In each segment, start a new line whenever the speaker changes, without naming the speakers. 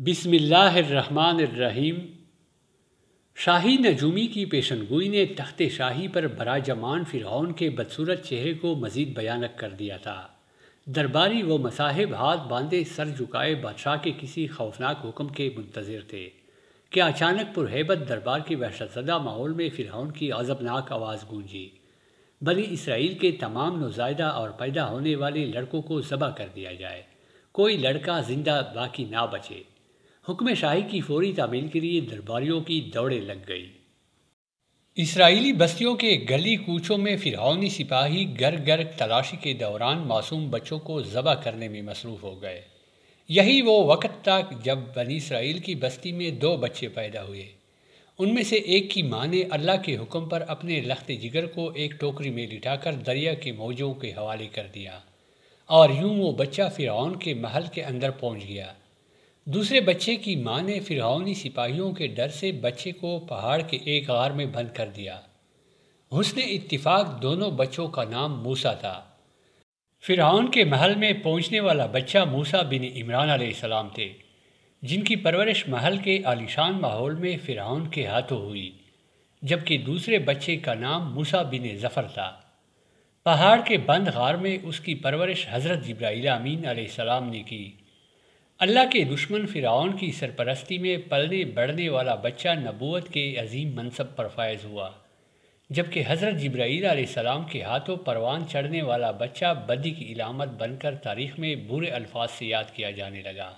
بسم اللہ الرحمن الرحیم۔ شاہی نجومی کی پیشنگوئی نے تخت شاہی پر براجمان فرعون کے بدصورت چہرے کو مزید بھیانک کر دیا تھا۔ درباری وہ مصاحب ہاتھ باندھے سر جھکائے بادشاہ کے کسی خوفناک حکم کے منتظر تھے کہ اچانک پرہیبت دربار کے وحشت زدہ ماحول میں فرعون کی غضبناک آواز گونجی، بنی اسرائیل کے تمام نوزائیدہ اور پیدا ہونے والے لڑکوں کو ذبح کر دیا جائے، کوئی لڑکا زندہ باقی نہ بچے۔ حکم شاہی کی فوری تعمیل کے لیے درباریوں کی دوڑیں لگ گئی۔ اسرائیلی بستیوں کے گلی کوچوں میں فرعونی سپاہی گر گر تلاشی کے دوران معصوم بچوں کو ذبح کرنے میں مصروف ہو گئے۔ یہی وہ وقت تھا جب بنی اسرائیل کی بستی میں 2 بچے پیدا ہوئے۔ ان میں سے ایک کی ماں نے اللہ کے حکم پر اپنے لخت جگر کو ایک ٹوکری میں لٹا کر دریا کے موجوں کے حوالے کر دیا، اور یوں وہ بچہ فرعون کے محل کے اندر پہنچ گیا۔ دوسرے بچے کی ماں نے فرعونی سپاہیوں کے ڈر سے بچے کو پہاڑ کے ایک غار میں بند کر دیا۔ حسن اتفاق دونوں بچوں کا نام موسیٰ تھا۔ فرعون کے محل میں پہنچنے والا بچہ موسیٰ بن عمران علیہ السلام تھے، جن کی پرورش محل کے عالیشان ماحول میں فرعون کے ہاتھوں ہوئی، جبکہ دوسرے بچے کا نام موسیٰ بن ظفر تھا۔ پہاڑ کے بند غار میں اس کی پرورش حضرت جبرائیل امین علیہ السلام نے کی۔ اللہ کے دشمن فرعون کی سرپرستی میں پلنے بڑھنے والا بچہ نبوت کے عظیم منصب پر فائز ہوا، جبکہ حضرت جبرائیل علیہ السلام کے ہاتھوں پروان چڑھنے والا بچہ بدی کی علامت بن کر تاریخ میں برے الفاظ سے یاد کیا جانے لگا۔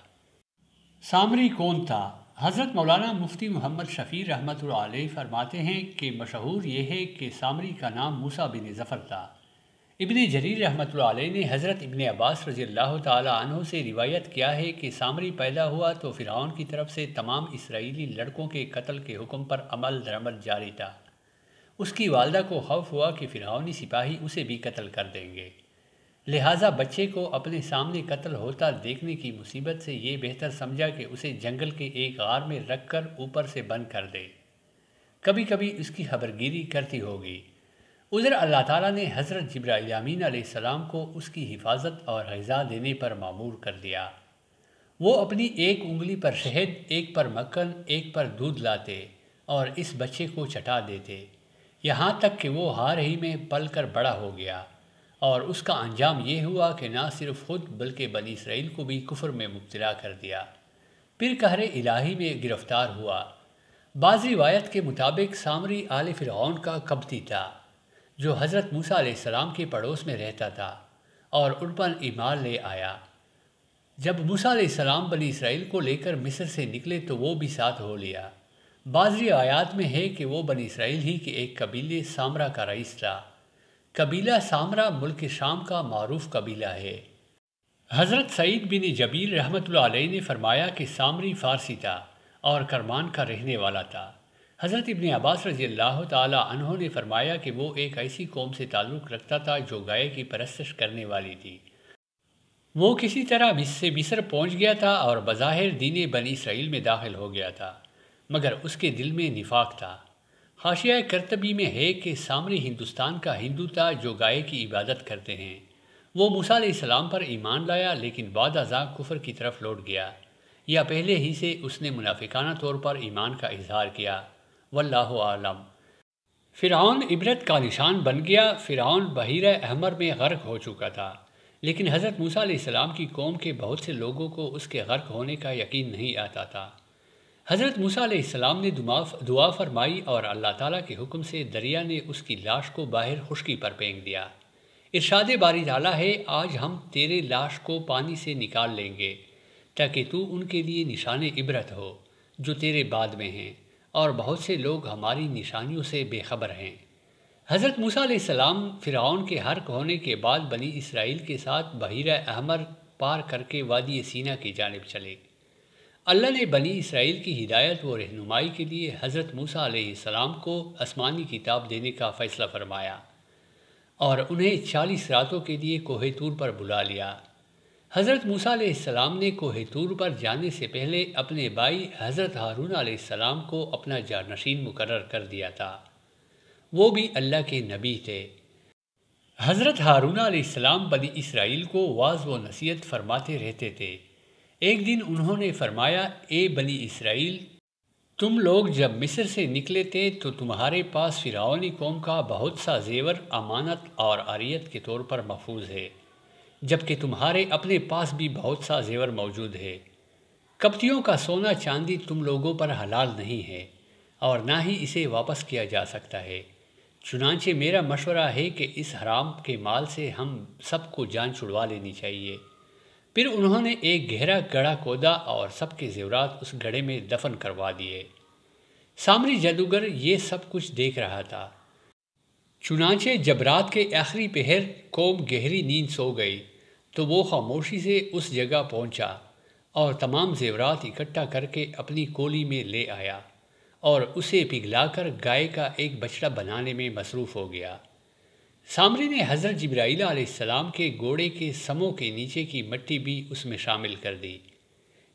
سامری کون تھا؟ حضرت مولانا مفتی محمد شفیع رحمۃ اللہ علیہ فرماتے ہیں کہ مشہور یہ ہے کہ سامری کا نام موسیٰ بن ظفر تھا۔ ابن جریر رحمۃ اللہ علیہ نے حضرت ابن عباس رضی اللہ تعالی عنہ سے روایت کیا ہے کہ سامری پیدا ہوا تو فرعون کی طرف سے تمام اسرائیلی لڑکوں کے قتل کے حکم پر عمل درآمد جاری تھا۔ اس کی والدہ کو خوف ہوا کہ فرعونی سپاہی اسے بھی قتل کر دیں گے، لہٰذا بچے کو اپنے سامنے قتل ہوتا دیکھنے کی مصیبت سے یہ بہتر سمجھا کہ اسے جنگل کے ایک غار میں رکھ کر اوپر سے بند کر دے، کبھی کبھی اس کی خبرگیری کرتی ہوگی۔ ادھر اللہ تعالیٰ نے حضرت جبرائیل امین علیہ السلام کو اس کی حفاظت اور غذا دینے پر مامور کر دیا۔ وہ اپنی ایک انگلی پر شہد، ایک پر مکھن، ایک پر دودھ لاتے اور اس بچے کو چٹا دیتے، یہاں تک کہ وہ حال ہی میں پل کر بڑا ہو گیا، اور اس کا انجام یہ ہوا کہ نہ صرف خود بلکہ بنی اسرائیل کو بھی کفر میں مبتلا کر دیا، پھر قہر الہی میں گرفتار ہوا۔ بعض روایت کے مطابق سامری آل فرعون کا قبطی تھا، جو حضرت موسیٰ علیہ السلام کے پڑوس میں رہتا تھا اور ان پر ایمان لے آیا۔ جب موسیٰ علیہ السلام بنی اسرائیل کو لے کر مصر سے نکلے تو وہ بھی ساتھ ہو لیا۔ بعض روایات میں ہے کہ وہ بنی اسرائیل ہی کے ایک قبیلے سامرا کا رئیس تھا۔ قبیلہ سامرا ملک شام کا معروف قبیلہ ہے۔ حضرت سعید بن جبیر رحمۃ اللہ علیہ نے فرمایا کہ سامری فارسی تھا اور کرمان کا رہنے والا تھا۔ حضرت ابن عباس رضی اللہ تعالی عنہ نے فرمایا کہ وہ ایک ایسی قوم سے تعلق رکھتا تھا جو گائے کی پرستش کرنے والی تھی۔ وہ کسی طرح مصر پہنچ گیا تھا اور بظاہر دین بنی اسرائیل میں داخل ہو گیا تھا، مگر اس کے دل میں نفاق تھا۔ حاشیہ کرتبی میں ہے کہ سامری ہندوستان کا ہندو تھا جو گائے کی عبادت کرتے ہیں۔ وہ موسیٰ علیہ السلام پر ایمان لایا لیکن بعد ازاں کفر کی طرف لوٹ گیا، یا پہلے ہی سے اس نے منافقانہ طور پر ایمان کا اظہار کیا، واللہ عالم۔ فرعون عبرت کا نشان بن گیا۔ فرعون بحیرہ احمر میں غرق ہو چکا تھا، لیکن حضرت موسیٰ علیہ السلام کی قوم کے بہت سے لوگوں کو اس کے غرق ہونے کا یقین نہیں آتا تھا۔ حضرت موسیٰ علیہ السلام نے دعا فرمائی اور اللہ تعالیٰ کے حکم سے دریا نے اس کی لاش کو باہر خشکی پر پھینک دیا۔ ارشاد باری تعالیٰ ہے، آج ہم تیرے لاش کو پانی سے نکال لیں گے تاکہ تو ان کے لیے نشان عبرت ہو جو تیرے بعد میں ہیں، اور بہت سے لوگ ہماری نشانیوں سے بے خبر ہیں۔ حضرت موسیٰ علیہ السلام فرعون کے غرق ہونے کے بعد بنی اسرائیل کے ساتھ بحیرہ احمر پار کر کے وادی سینا کی جانب چلے۔ اللہ نے بنی اسرائیل کی ہدایت و رہنمائی کے لیے حضرت موسیٰ علیہ السلام کو آسمانی کتاب دینے کا فیصلہ فرمایا اور انہیں 40 راتوں کے لیے کوہ طور پر بلا لیا۔ حضرت موسیٰ علیہ السلام نے کوہ طور پر جانے سے پہلے اپنے بھائی حضرت ہارون علیہ السلام کو اپنا جانشین مقرر کر دیا تھا، وہ بھی اللہ کے نبی تھے۔ حضرت ہارون علیہ السلام بنی اسرائیل کو واعظ و نصیحت فرماتے رہتے تھے۔ ایک دن انہوں نے فرمایا، اے بنی اسرائیل، تم لوگ جب مصر سے نکلے تھے تو تمہارے پاس فرعونی قوم کا بہت سا زیور امانت اور عاریت کے طور پر محفوظ ہے، جبکہ تمہارے اپنے پاس بھی بہت سا زیور موجود ہے۔ قبطیوں کا سونا چاندی تم لوگوں پر حلال نہیں ہے اور نہ ہی اسے واپس کیا جا سکتا ہے، چنانچہ میرا مشورہ ہے کہ اس حرام کے مال سے ہم سب کو جان چھڑوا لینی چاہیے۔ پھر انہوں نے ایک گہرا گڑھا کھودا اور سب کے زیورات اس گڑھے میں دفن کروا دیے۔ سامری جادوگر یہ سب کچھ دیکھ رہا تھا۔ چنانچہ جب رات کے آخری پہر قوم گہری نیند سو گئی تو وہ خاموشی سے اس جگہ پہنچا اور تمام زیورات اکٹھا کر کے اپنی کولی میں لے آیا اور اسے پگھلا کر گائے کا ایک بچڑا بنانے میں مصروف ہو گیا۔ سامری نے حضرت جبرائیل علیہ السلام کے گھوڑے کے سموں کے نیچے کی مٹی بھی اس میں شامل کر دی۔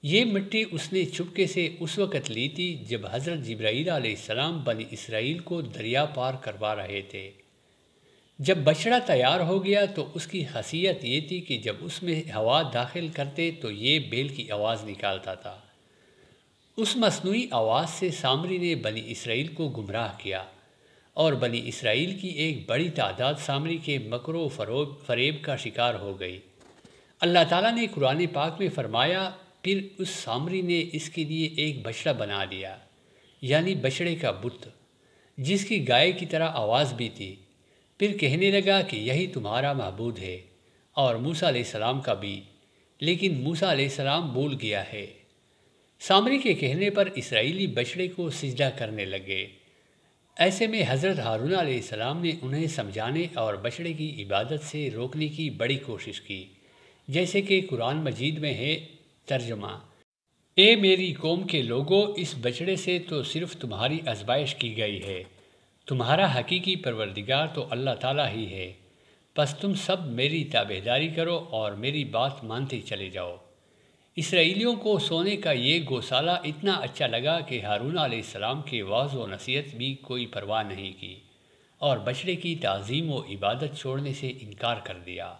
یہ مٹی اس نے چپکے سے اس وقت لی تھی جب حضرت جبرائیل علیہ السلام بنی اسرائیل کو دریا پار کروا رہے تھے۔ جب بچڑا تیار ہو گیا تو اس کی خاصیت یہ تھی کہ جب اس میں ہوا داخل کرتے تو یہ بیل کی آواز نکالتا تھا۔ اس مصنوعی آواز سے سامری نے بنی اسرائیل کو گمراہ کیا اور بنی اسرائیل کی ایک بڑی تعداد سامری کے مکر و فریب کا شکار ہو گئی۔ اللہ تعالیٰ نے قرآن پاک میں فرمایا، پھر اس سامری نے اس کے لیے ایک بچڑا بنا لیا، یعنی بچڑے کا بت، جس کی گائے کی طرح آواز بھی تھی۔ پھر کہنے لگا کہ یہی تمہارا معبود ہے اور موسیٰ علیہ السلام کا بھی، لیکن موسیٰ علیہ السلام بھول گیا ہے۔ سامری کے کہنے پر اسرائیلی بچڑے کو سجدہ کرنے لگے۔ ایسے میں حضرت ہارون علیہ السلام نے انہیں سمجھانے اور بچڑے کی عبادت سے روکنے کی بڑی کوشش کی، جیسے کہ قرآن مجید میں ہے ترجمہ، اے میری قوم کے لوگوں، اس بچڑے سے تو صرف تمہاری آزمائش کی گئی ہے، تمہارا حقیقی پروردگار تو اللہ تعالیٰ ہی ہے، پس تم سب میری تابعداری کرو اور میری بات مانتے چلے جاؤ۔ اسرائیلیوں کو سونے کا یہ گوشالہ اتنا اچھا لگا کہ ہارون علیہ السلام کے وعظ و نصیحت بھی کوئی پرواہ نہیں کی اور بچڑے کی تعظیم و عبادت چھوڑنے سے انکار کر دیا۔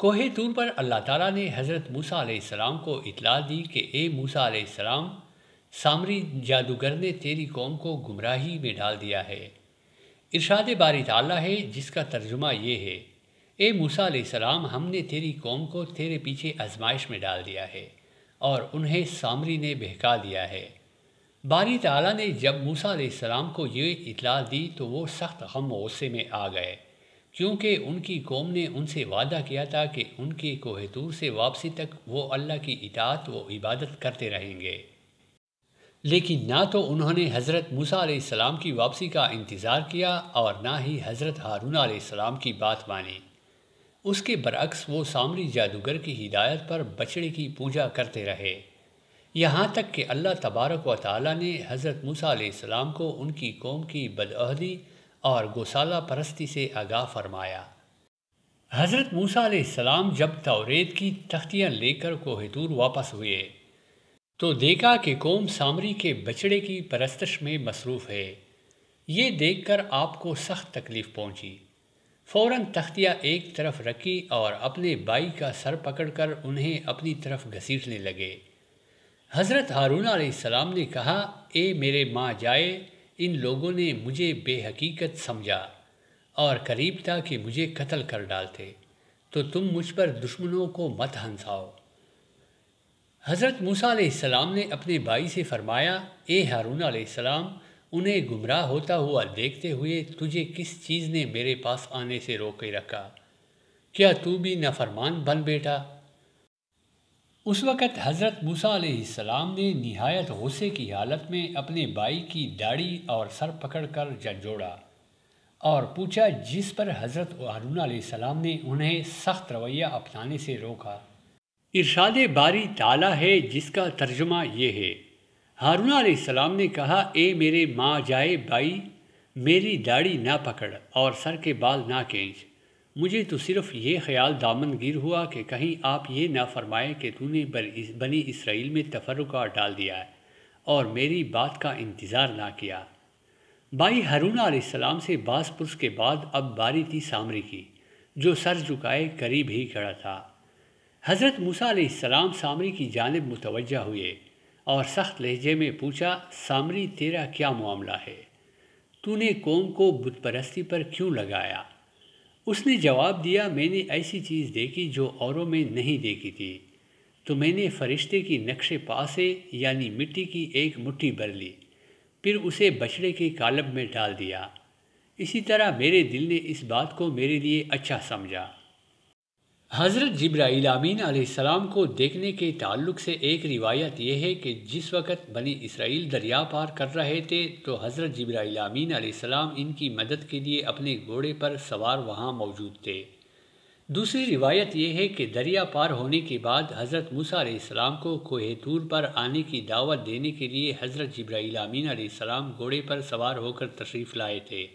کوہ طور پر اللہ تعالیٰ نے حضرت موسیٰ علیہ السلام کو اطلاع دی کہ اے موسیٰ علیہ السلام، سامری جادوگر نے تیری قوم کو گمراہی میں ڈال دیا ہے۔ ارشاد باری تعالیٰ ہے جس کا ترجمہ یہ ہے، اے موسیٰ علیہ السلام، ہم نے تیری قوم کو تیرے پیچھے آزمائش میں ڈال دیا ہے اور انہیں سامری نے بہکا دیا ہے۔ باری تعالیٰ نے جب موسیٰ علیہ السلام کو یہ اطلاع دی تو وہ سخت غم و غصے میں آ گئے، کیونکہ ان کی قوم نے ان سے وعدہ کیا تھا کہ ان کے کوہ طور سے واپسی تک وہ اللہ کی اطاعت و عبادت کرتے رہیں گے۔ لیکن نہ تو انہوں نے حضرت موسیٰ علیہ السلام کی واپسی کا انتظار کیا اور نہ ہی حضرت ہارون علیہ السلام کی بات مانی۔ اس کے برعکس وہ سامری جادوگر کی ہدایت پر بچڑے کی پوجا کرتے رہے، یہاں تک کہ اللہ تبارک و تعالیٰ نے حضرت موسیٰ علیہ السلام کو ان کی قوم کی بدعہدی اور گوسالہ پرستی سے آگاہ فرمایا۔ حضرت موسیٰ علیہ السلام جب توریت کی تختیاں لے کر کوہ طور واپس ہوئے تو دیکھا کہ قوم سامری کے بچڑے کی پرستش میں مصروف ہے۔ یہ دیکھ کر آپ کو سخت تکلیف پہنچی۔ فوراً تختیاں ایک طرف رکھی اور اپنے بھائی کا سر پکڑ کر انہیں اپنی طرف گھسیٹنے لگے۔ حضرت ہارون علیہ السلام نے کہا، اے میرے ماں جائے، ان لوگوں نے مجھے بے حقیقت سمجھا اور قریب تھا کہ مجھے قتل کر ڈالتے، تو تم مجھ پر دشمنوں کو مت ہنساؤ۔ حضرت موسیٰ علیہ السلام نے اپنے بھائی سے فرمایا، اے ہارون علیہ السلام، انہیں گمراہ ہوتا ہوا دیکھتے ہوئے تجھے کس چیز نے میرے پاس آنے سے روکے رکھا؟ کیا تو بھی نافرمان بن بیٹھا؟ اس وقت حضرت موسیٰ علیہ السلام نے نہایت غصے کی حالت میں اپنے بھائی کی داڑھی اور سر پکڑ کر جھنجھوڑا اور پوچھا، جس پر حضرت ہارون علیہ السلام نے انہیں سخت رویہ اپنانے سے روکا۔ ارشاد باری تعالیٰ ہے جس کا ترجمہ یہ ہے، ہارون علیہ السلام نے کہا، اے میرے ماں جائے بھائی، میری داڑھی نہ پکڑ اور سر کے بال نہ کھینچ، مجھے تو صرف یہ خیال دامن گیر ہوا کہ کہیں آپ یہ نہ فرمائے کہ تو نے بنی اسرائیل میں تفرقہ ڈال دیا ہے اور میری بات کا انتظار نہ کیا۔ بھائی ہارون علیہ السلام سے باز پرس کے بعد اب باری تھی سامری کی، جو سر جھکائے قریب ہی کھڑا تھا۔ حضرت موسیٰ علیہ السلام سامری کی جانب متوجہ ہوئے اور سخت لہجے میں پوچھا، سامری تیرا کیا معاملہ ہے؟ تو نے قوم کو بت پرستی پر کیوں لگایا؟ اس نے جواب دیا، میں نے ایسی چیز دیکھی جو اوروں میں نہیں دیکھی تھی، تو میں نے فرشتے کی نقش پا سے یعنی مٹی کی ایک مٹھی بھر لی، پھر اسے بچڑے کے قالب میں ڈال دیا۔ اسی طرح میرے دل نے اس بات کو میرے لیے اچھا سمجھا۔ حضرت جبرائیل امین علیہ السلام کو دیکھنے کے تعلق سے ایک روایت یہ ہے کہ جس وقت بنی اسرائیل دریا پار کر رہے تھے تو حضرت جبرائیل امین علیہ السلام ان کی مدد کے لیے اپنے گھوڑے پر سوار وہاں موجود تھے۔ دوسری روایت یہ ہے کہ دریا پار ہونے کے بعد حضرت موسیٰ علیہ السلام کو کوہ طور پر آنے کی دعوت دینے کے لیے حضرت جبرائیل امین علیہ السلام گھوڑے پر سوار ہو کر تشریف لائے تھے۔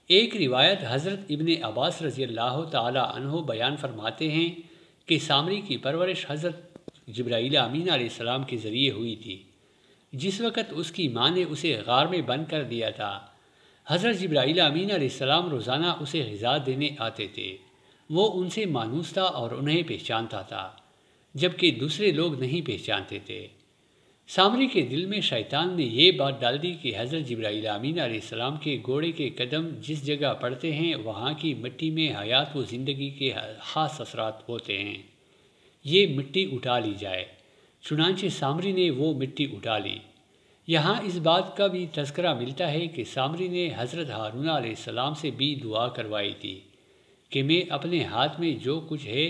ایک روایت حضرت ابن عباس رضی اللہ تعالی عنہ بیان فرماتے ہیں کہ سامری کی پرورش حضرت جبرائیل امین علیہ السلام کے ذریعے ہوئی تھی۔ جس وقت اس کی ماں نے اسے غار میں بند کر دیا تھا، حضرت جبرائیل امین علیہ السلام روزانہ اسے غذا دینے آتے تھے۔ وہ ان سے مانوس تھا اور انہیں پہچانتا تھا، جبکہ دوسرے لوگ نہیں پہچانتے تھے۔ سامری کے دل میں شیطان نے یہ بات ڈال دی کہ حضرت جبرائیل امین علیہ السلام کے گھوڑے کے قدم جس جگہ پڑتے ہیں وہاں کی مٹی میں حیات و زندگی کے خاص اثرات ہوتے ہیں، یہ مٹی اٹھا لی جائے۔ چنانچہ سامری نے وہ مٹی اٹھا لی۔ یہاں اس بات کا بھی تذکرہ ملتا ہے کہ سامری نے حضرت ہارون علیہ السلام سے بھی دعا کروائی تھی کہ میں اپنے ہاتھ میں جو کچھ ہے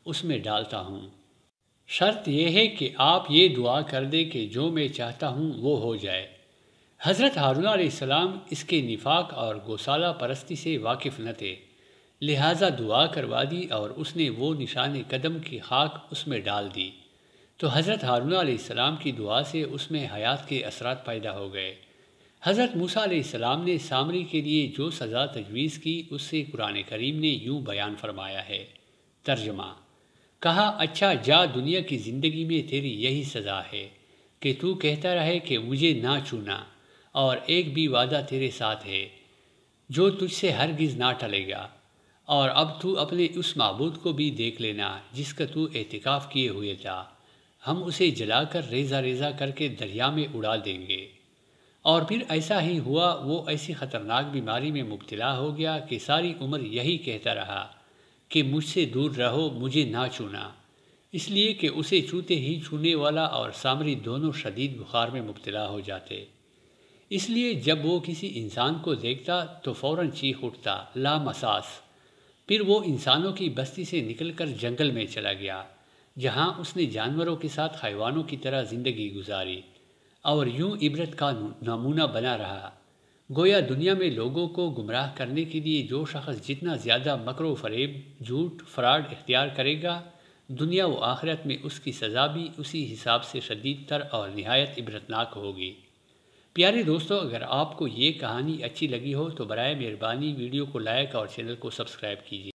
اس میں ڈالتا ہوں، شرط یہ ہے کہ آپ یہ دعا کر دیں کہ جو میں چاہتا ہوں وہ ہو جائے۔ حضرت ہارون علیہ السلام اس کے نفاق اور گوسالہ پرستی سے واقف نہ تھے، لہٰذا دعا کروا دی اور اس نے وہ نشان قدم کی خاک اس میں ڈال دی، تو حضرت ہارون علیہ السلام کی دعا سے اس میں حیات کے اثرات پیدا ہو گئے۔ حضرت موسیٰ علیہ السلام نے سامری کے لیے جو سزا تجویز کی اس سے قرآن کریم نے یوں بیان فرمایا ہے۔ ترجمہ: کہا، اچھا جا، دنیا کی زندگی میں تیری یہی سزا ہے کہ تو کہتا رہے کہ مجھے نہ چھونا، اور ایک بھی وعدہ تیرے ساتھ ہے جو تجھ سے ہرگز نہ ٹلے گا، اور اب تو اپنے اس معبود کو بھی دیکھ لینا جس کا تو اعتکاف کیے ہوئے تھا، ہم اسے جلا کر ریزہ ریزہ کر کے دریا میں اڑا دیں گے۔ اور پھر ایسا ہی ہوا، وہ ایسی خطرناک بیماری میں مبتلا ہو گیا کہ ساری عمر یہی کہتا رہا کہ مجھ سے دور رہو، مجھے نہ چھونا، اس لیے کہ اسے چھوتے ہی چھونے والا اور سامری دونوں شدید بخار میں مبتلا ہو جاتے۔ اس لیے جب وہ کسی انسان کو دیکھتا تو فوراً چیخ اٹھتا، لا مساس۔ پھر وہ انسانوں کی بستی سے نکل کر جنگل میں چلا گیا، جہاں اس نے جانوروں کے ساتھ حیوانوں کی طرح زندگی گزاری اور یوں عبرت کا نمونہ بنا رہا۔ گویا دنیا میں لوگوں کو گمراہ کرنے کے لیے جو شخص جتنا زیادہ مکر و فریب، جھوٹ، فراڈ اختیار کرے گا، دنیا و آخرت میں اس کی سزا بھی اسی حساب سے شدید تر اور نہایت عبرتناک ہوگی۔ پیارے دوستو، اگر آپ کو یہ کہانی اچھی لگی ہو تو برائے مہربانی ویڈیو کو لائک اور چینل کو سبسکرائب کیجیے۔